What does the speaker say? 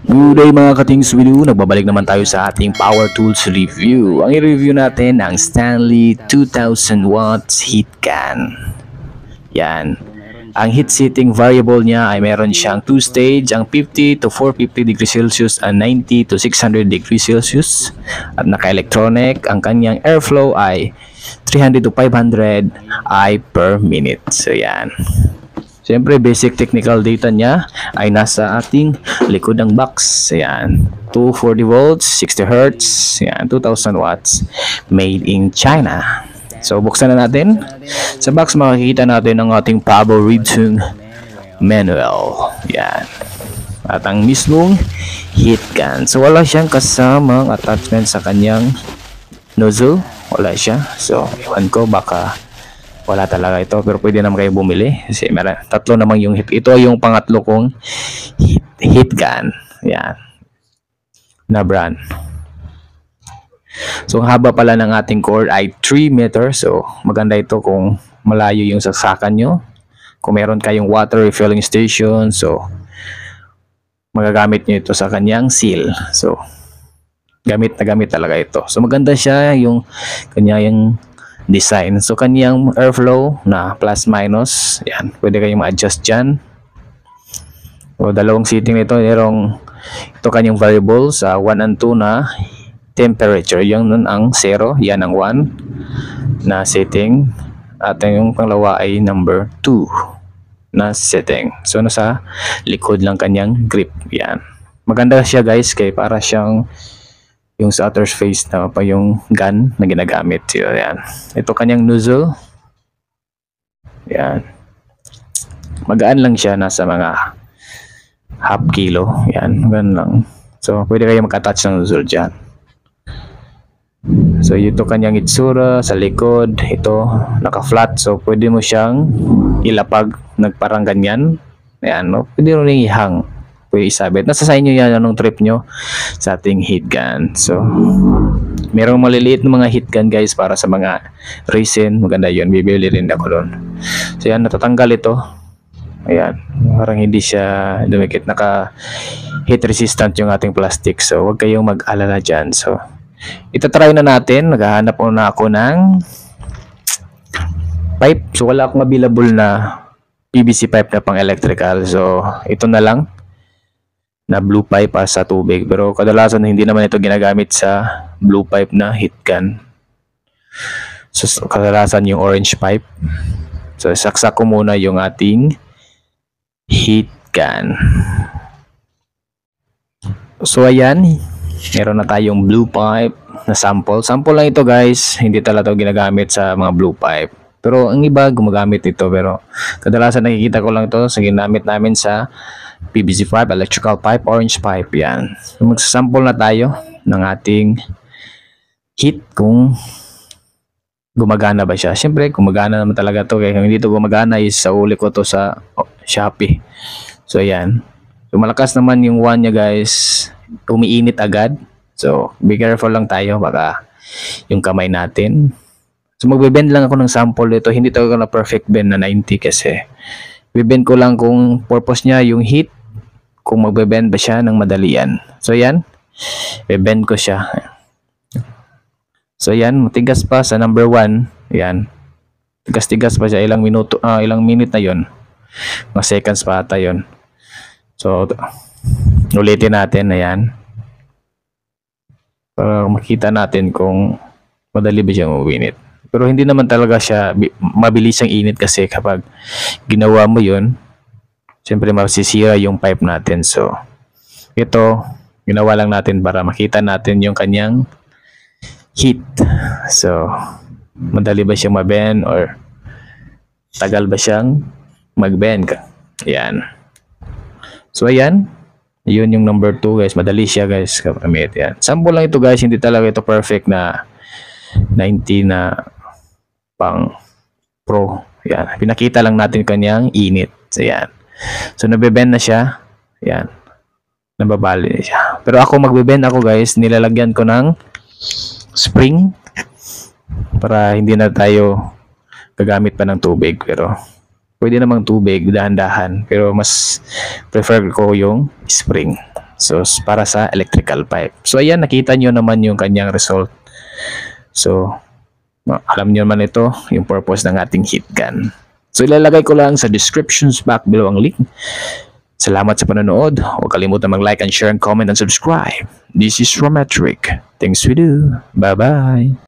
Good day mga katings video, nagbabalik naman tayo sa ating power tools review. Ang i-review natin ang Stanley 2000 watts heat gun. Yan. Ang heat seating variable niya ay meron siyang 2 stage, ang 50 to 450 degrees Celsius and 90 to 600 degrees Celsius. At naka-electronic, ang kanyang airflow ay 300 to 500 I per minute. So yan. Siyempre, basic technical data niya ay nasa ating likod ng box. Ayan. 240 volts, 60 Hz, ayan, 2000 watts, made in China. So, buksan na natin. Sa box, makikita natin ang ating power reading manual. Ayan. At ang mismong heat gun. So, wala siyang kasamang attachment sa kanyang nozzle. Wala siya. So, iwan ko, baka wala talaga ito, pero pwede naman kayo bumili kasi tatlo namang yung hit. Ito yung pangatlo kong heat gun. Yan. Na brand. So, ang haba pala ng ating cord ay 3 meters. So, maganda ito kung malayo yung saksakan nyo. Kung meron kayong water refilling station, so, magagamit nyo ito sa kanyang seal. So, gamit na gamit talaga ito. So, maganda siya yung kanyang design. So, kanyang airflow na plus minus. Yan. Pwede kayong ma-adjust dyan. So, dalawang setting nito. Ito kanyang variable sa 1 and 2 na temperature. Yung nun ang 0. Yan ang 1 na setting. At yung panglawa ay number 2 na setting. So, nasa likod lang kanyang grip. Yan. Maganda siya guys. Kaya para siyang yung sa other face na pa yung gun na ginagamit. So, yan. Ito kanyang nozzle. Yan. Magaan lang siya, nasa mga half kilo. Yan, ganun lang. So, pwede kayo mag-attach ng nozzle dyan. So, ito kanyang itsura sa likod. Ito, naka-flat. So, pwede mo siyang ilapag, nagparang ganyan. Yan, no? Pwede rin ihang. Pwede isabit. Nasa sa inyo yan anong trip nyo sa ating heat gun. So, merong maliliit na mga heat gun guys para sa mga racing. Maganda yun. Bibili rin ako doon. So, yan. Natatanggal ito. Ayan. Parang hindi siya dumikit. Naka-heat resistant yung ating plastic. So, huwag kayong mag-alala dyan. So, itatry na natin. Naghahanap na ako ng pipe. So, wala akong available na PVC pipe na pang electrical. So, ito na lang na blue pipe para sa tubig, pero kadalasan hindi naman ito ginagamit sa blue pipe na heat gun. So kadalasan yung orange pipe. So saksak ko muna yung ating heat gun. So ayan, meron na tayong blue pipe na sample. Sample lang ito guys, hindi talaga ito ginagamit sa mga blue pipe. Pero ang iba gumagamit ito, pero kadalasan nakikita ko lang ito sa ginamit namin sa PVC pipe, electrical pipe, orange pipe. Yan. So, magsasample na tayo ng ating heat kung gumagana ba siya. Siyempre, gumagana naman talaga to. Kaya kung hindi ito gumagana is sa uli ko to sa Shopee. So, ayan. So, malakas naman yung one niya guys. Umiinit agad. So, be careful lang tayo. Baka yung kamay natin. So, magbe-bend lang ako ng sample dito. Hindi talaga na perfect bend na 90 kasi bibend ko lang kung purpose niya yung heat, kung magbe-bend ba siya ng madalian. So yan, bibend ko siya. So yan, matigas pa sa number 1. Yan, tigas-tigas pa siya, ilang minute na yon, mga seconds pa ata yon. So ulitin natin. Ayan, para makita natin kung madali ba siya uminit. Pero hindi naman talaga siya mabilis siyang init kasi kapag ginawa mo yun, siyempre masisira yung pipe natin. So, ito, ginawa lang natin para makita natin yung kanyang heat. So, madali ba siyang mabend or tagal ba siyang magbend? Ayan. So, ayan. Yun yung number 2 guys. Madali siya guys. Yan. Sample lang ito guys. Hindi talaga ito perfect na 90 na pang pro. Yan. Pinakita lang natin kanyang init. So, yan. So, nabibend na siya. Yan. Nababali na siya. Pero ako magbibend ako guys. Nilalagyan ko ng spring para hindi na tayo gagamit pa ng tubig. Pero pwede namang tubig, dahan-dahan. Pero mas prefer ko yung spring. So, para sa electrical pipe. So, ayan, nakita nyo naman yung kanyang result. So, alam nyo naman ito, yung purpose ng ating heat gun. So, ilalagay ko lang sa descriptions back below ang link. Salamat sa panonood. Huwag kalimutan mag-like and share and comment and subscribe. This is Rometric. Thanks we do. Bye-bye.